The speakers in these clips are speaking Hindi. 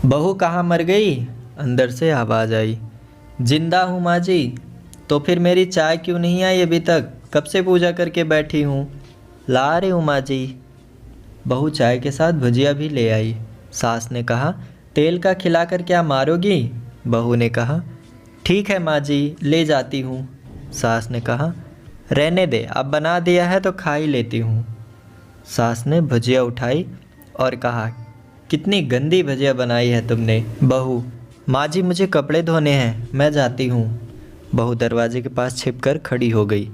बहू कहाँ मर गई? अंदर से आवाज़ आई। जिंदा हूँ माँ जी। तो फिर मेरी चाय क्यों नहीं आई अभी तक? कब से पूजा करके बैठी हूँ। ला रही हूँ माँ जी। बहू चाय के साथ भुजिया भी ले आई। सास ने कहा, तेल का खिलाकर क्या मारोगी? बहू ने कहा, ठीक है माँ जी, ले जाती हूँ। सास ने कहा, रहने दे, अब बना दिया है तो खा ही लेती हूँ। सास ने भुजिया उठाई और कहा, कितनी गंदी भुजिया बनाई है तुमने। बहू, माँ जी मुझे कपड़े धोने हैं, मैं जाती हूँ। बहू दरवाजे के पास छिपकर खड़ी हो गई।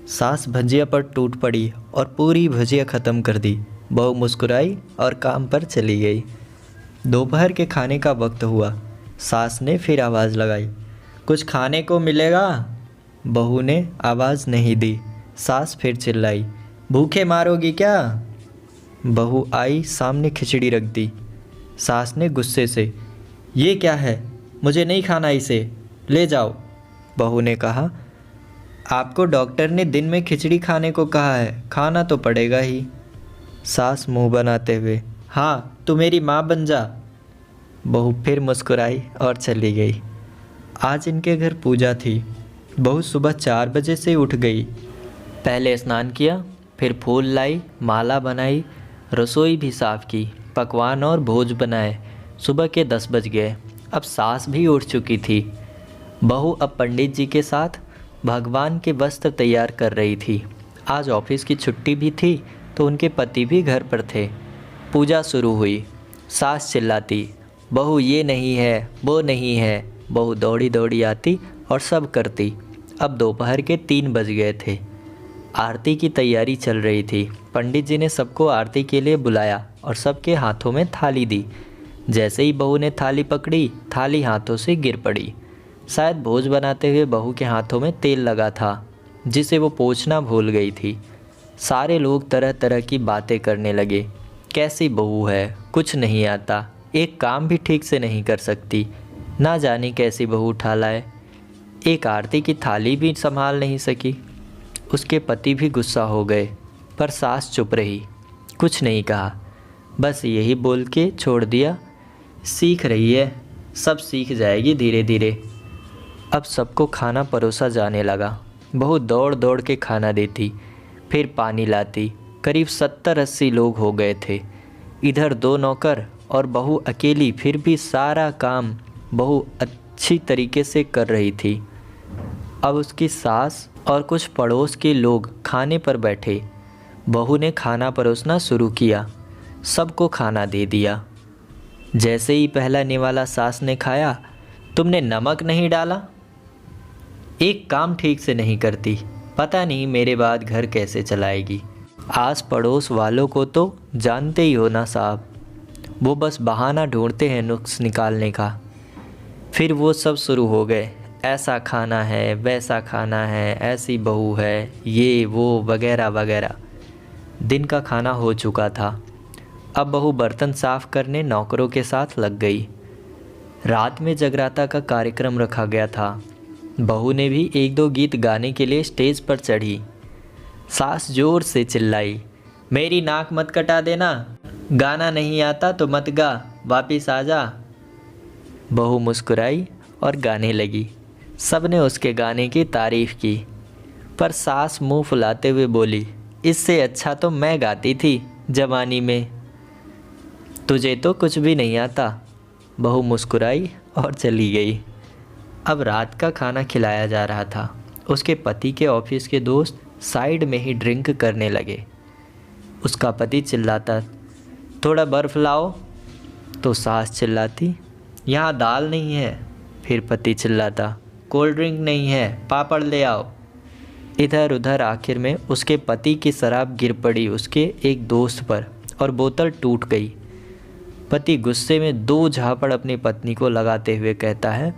सास भुजिया पर टूट पड़ी और पूरी भुजिया ख़त्म कर दी। बहू मुस्कुराई और काम पर चली गई। दोपहर के खाने का वक्त हुआ। सास ने फिर आवाज़ लगाई, कुछ खाने को मिलेगा? बहू ने आवाज़ नहीं दी। सास फिर चिल्लाई, भूखे मारोगी क्या? बहू आई, सामने खिचड़ी रख दी। सास ने गुस्से से, ये क्या है? मुझे नहीं खाना इसे, ले जाओ। बहू ने कहा, आपको डॉक्टर ने दिन में खिचड़ी खाने को कहा है, खाना तो पड़ेगा ही। सास मुंह बनाते हुए, हाँ तू मेरी माँ बन जा। बहू फिर मुस्कुराई और चली गई। आज इनके घर पूजा थी। बहू सुबह 4 बजे से उठ गई। पहले स्नान किया, फिर फूल लाई, माला बनाई, रसोई भी साफ़ की, पकवान और भोज बनाए। सुबह के 10 बज गए। अब सास भी उठ चुकी थी। बहू अब पंडित जी के साथ भगवान के वस्त्र तैयार कर रही थी। आज ऑफिस की छुट्टी भी थी तो उनके पति भी घर पर थे। पूजा शुरू हुई। सास चिल्लाती, बहू ये नहीं है, वो नहीं है। बहू दौड़ी दौड़ी आती और सब करती। अब दोपहर के 3 बज गए थे। आरती की तैयारी चल रही थी। पंडित जी ने सबको आरती के लिए बुलाया और सबके हाथों में थाली दी। जैसे ही बहू ने थाली पकड़ी, थाली हाथों से गिर पड़ी। शायद भोज बनाते हुए बहू के हाथों में तेल लगा था, जिसे वो पोंछना भूल गई थी। सारे लोग तरह तरह की बातें करने लगे। कैसी बहू है, कुछ नहीं आता, एक काम भी ठीक से नहीं कर सकती, ना जाने कैसी बहू उठा लाए, एक आरती की थाली भी संभाल नहीं सकी। उसके पति भी गुस्सा हो गए, पर सास चुप रही, कुछ नहीं कहा, बस यही बोल के छोड़ दिया, सीख रही है, सब सीख जाएगी धीरे धीरे। अब सबको खाना परोसा जाने लगा। बहू दौड़ दौड़ के खाना देती, फिर पानी लाती। करीब 70-80 लोग हो गए थे। इधर 2 नौकर और बहू अकेली, फिर भी सारा काम बहू अच्छी तरीके से कर रही थी। अब उसकी सास और कुछ पड़ोस के लोग खाने पर बैठे। बहू ने खाना परोसना शुरू किया, सबको खाना दे दिया। जैसे ही पहला निवाला सास ने खाया, तुमने नमक नहीं डाला? एक काम ठीक से नहीं करती, पता नहीं मेरे बाद घर कैसे चलाएगी। आस पड़ोस वालों को तो जानते ही हो ना साहब, वो बस बहाना ढूंढते हैं नुक्स निकालने का। फिर वो सब शुरू हो गए, ऐसा खाना है, वैसा खाना है, ऐसी बहू है, ये वो वगैरह वगैरह। दिन का खाना हो चुका था। अब बहू बर्तन साफ़ करने नौकरों के साथ लग गई। रात में जगराता का कार्यक्रम रखा गया था। बहू ने भी 1-2 गीत गाने के लिए स्टेज पर चढ़ी। सास जोर से चिल्लाई, मेरी नाक मत कटा देना, गाना नहीं आता तो मत गा, वापिस आ जा। बहू मुस्कुराई और गाने लगी। सबने उसके गाने की तारीफ़ की, पर सास मुंह फुलाते हुए बोली, इससे अच्छा तो मैं गाती थी जवानी में, तुझे तो कुछ भी नहीं आता। बहू मुस्कुराई और चली गई। अब रात का खाना खिलाया जा रहा था। उसके पति के ऑफिस के दोस्त साइड में ही ड्रिंक करने लगे। उसका पति चिल्लाता, थोड़ा बर्फ़ लाओ, तो सास चिल्लाती, यहाँ दाल नहीं है। फिर पति चिल्लाता, कोल्ड ड्रिंक नहीं है, पापड़ ले आओ। इधर उधर आखिर में उसके पति की शराब गिर पड़ी उसके एक दोस्त पर और बोतल टूट गई। पति गुस्से में 2 झापड़ अपनी पत्नी को लगाते हुए कहता है,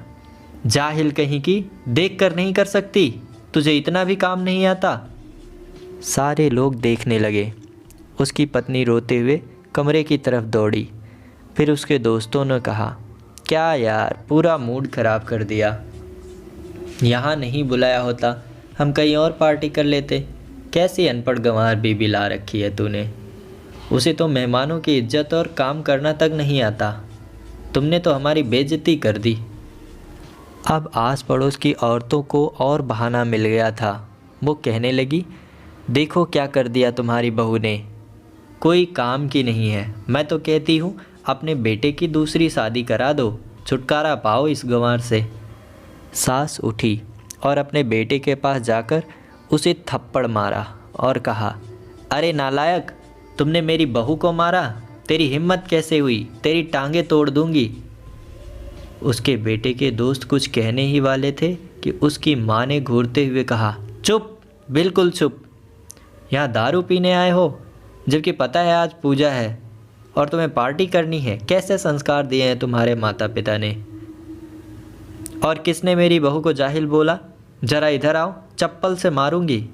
जाहिल कहीं की, देख कर नहीं कर सकती, तुझे इतना भी काम नहीं आता। सारे लोग देखने लगे। उसकी पत्नी रोते हुए कमरे की तरफ दौड़ी। फिर उसके दोस्तों ने कहा, क्या यार, पूरा मूड ख़राब कर दिया, यहाँ नहीं बुलाया होता, हम कहीं और पार्टी कर लेते। कैसी अनपढ़ गंवार बीबी ला रखी है तूने, उसे तो मेहमानों की इज्जत और काम करना तक नहीं आता। तुमने तो हमारी बेइज्जती कर दी। अब आस पड़ोस की औरतों को और बहाना मिल गया था। वो कहने लगी, देखो क्या कर दिया तुम्हारी बहू ने, कोई काम की नहीं है। मैं तो कहती हूँ अपने बेटे की दूसरी शादी करा दो, छुटकारा पाओ इस गंवार से। सास उठी और अपने बेटे के पास जाकर उसे थप्पड़ मारा और कहा, अरे नालायक, तुमने मेरी बहू को मारा, तेरी हिम्मत कैसे हुई, तेरी टांगें तोड़ दूंगी। उसके बेटे के दोस्त कुछ कहने ही वाले थे कि उसकी माँ ने घूरते हुए कहा, चुप, बिल्कुल चुप। यहाँ दारू पीने आए हो, जबकि पता है आज पूजा है और तुम्हें पार्टी करनी है। कैसे संस्कार दिए हैं तुम्हारे माता पिता ने। और किसने मेरी बहू को जाहिल बोला? ज़रा इधर आओ, चप्पल से मारूंगी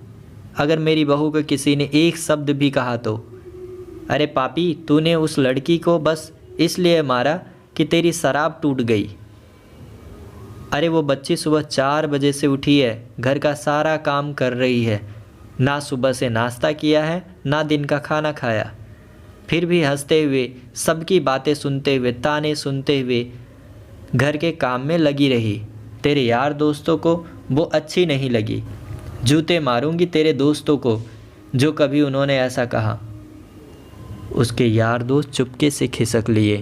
अगर मेरी बहू को किसी ने एक शब्द भी कहा तो। अरे पापी, तूने उस लड़की को बस इसलिए मारा कि तेरी शराब टूट गई। अरे वो बच्ची सुबह 4 बजे से उठी है, घर का सारा काम कर रही है, ना सुबह से नाश्ता किया है ना दिन का खाना खाया, फिर भी हंसते हुए, सबकी बातें सुनते हुए, ताने सुनते हुए घर के काम में लगी रही। तेरे यार दोस्तों को वो अच्छी नहीं लगी। जूते मारूंगी तेरे दोस्तों को जो कभी उन्होंने ऐसा कहा। उसके यार दोस्त चुपके से खिसक लिए।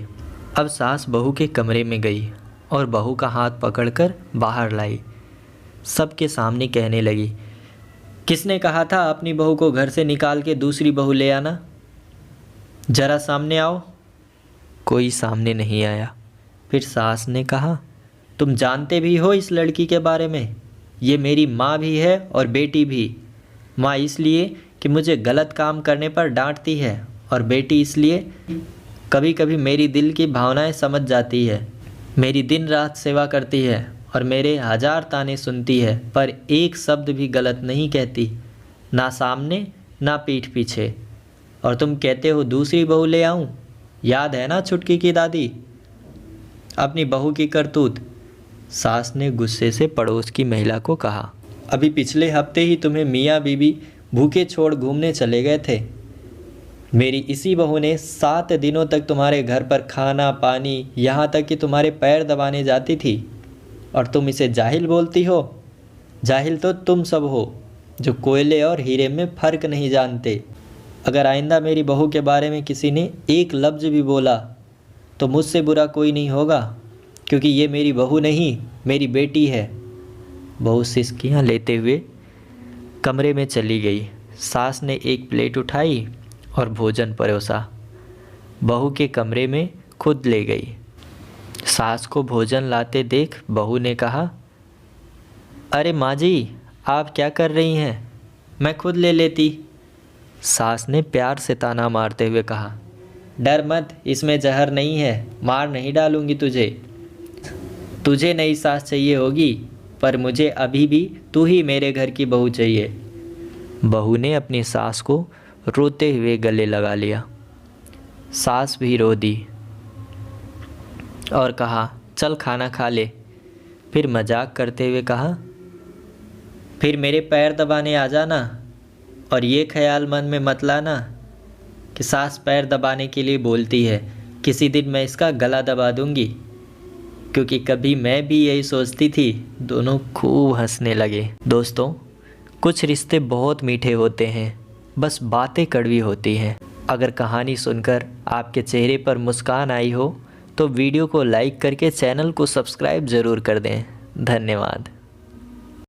अब सास बहू के कमरे में गई और बहू का हाथ पकड़कर बाहर लाई। सबके सामने कहने लगी, किसने कहा था अपनी बहू को घर से निकाल के दूसरी बहू ले आना? जरा सामने आओ। कोई सामने नहीं आया। फिर सास ने कहा, तुम जानते भी हो इस लड़की के बारे में? ये मेरी माँ भी है और बेटी भी। माँ इसलिए कि मुझे गलत काम करने पर डांटती है, और बेटी इसलिए कभी कभी मेरी दिल की भावनाएं समझ जाती है। मेरी दिन रात सेवा करती है और मेरे 1000 ताने सुनती है, पर एक शब्द भी गलत नहीं कहती, ना सामने ना पीठ पीछे। और तुम कहते हो दूसरी बहू ले आऊं? याद है ना छुटकी की दादी, अपनी बहू की करतूत। सास ने गुस्से से पड़ोस की महिला को कहा, अभी पिछले हफ्ते ही तुम्हें मियाँ बीबी भूखे छोड़ घूमने चले गए थे। मेरी इसी बहू ने 7 दिनों तक तुम्हारे घर पर खाना पानी, यहाँ तक कि तुम्हारे पैर दबाने जाती थी, और तुम इसे जाहिल बोलती हो? जाहिल तो तुम सब हो जो कोयले और हीरे में फ़र्क नहीं जानते। अगर आइंदा मेरी बहू के बारे में किसी ने एक लफ्ज़ भी बोला तो मुझसे बुरा कोई नहीं होगा, क्योंकि ये मेरी बहू नहीं, मेरी बेटी है। बहू सिसकियाँ लेते हुए कमरे में चली गई। सास ने एक प्लेट उठाई और भोजन परोसा, बहू के कमरे में खुद ले गई। सास को भोजन लाते देख बहू ने कहा, अरे माँ जी, आप क्या कर रही हैं? मैं खुद ले लेती। सास ने प्यार से ताना मारते हुए कहा, डर मत, इसमें जहर नहीं है, मार नहीं डालूंगी तुझे। तुझे नई सास चाहिए होगी, पर मुझे अभी भी तू ही मेरे घर की बहू चाहिए। बहू ने अपनी सास को रोते हुए गले लगा लिया। सास भी रो दी और कहा, चल खाना खा ले। फिर मजाक करते हुए कहा, फिर मेरे पैर दबाने आ जाना, और ये ख्याल मन में मत लाना कि सास पैर दबाने के लिए बोलती है, किसी दिन मैं इसका गला दबा दूंगी। क्योंकि कभी मैं भी यही सोचती थी। दोनों खूब हंसने लगे। दोस्तों, कुछ रिश्ते बहुत मीठे होते हैं, बस बातें कड़वी होती हैं। अगर कहानी सुनकर आपके चेहरे पर मुस्कान आई हो तो वीडियो को लाइक करके चैनल को सब्सक्राइब ज़रूर कर दें। धन्यवाद।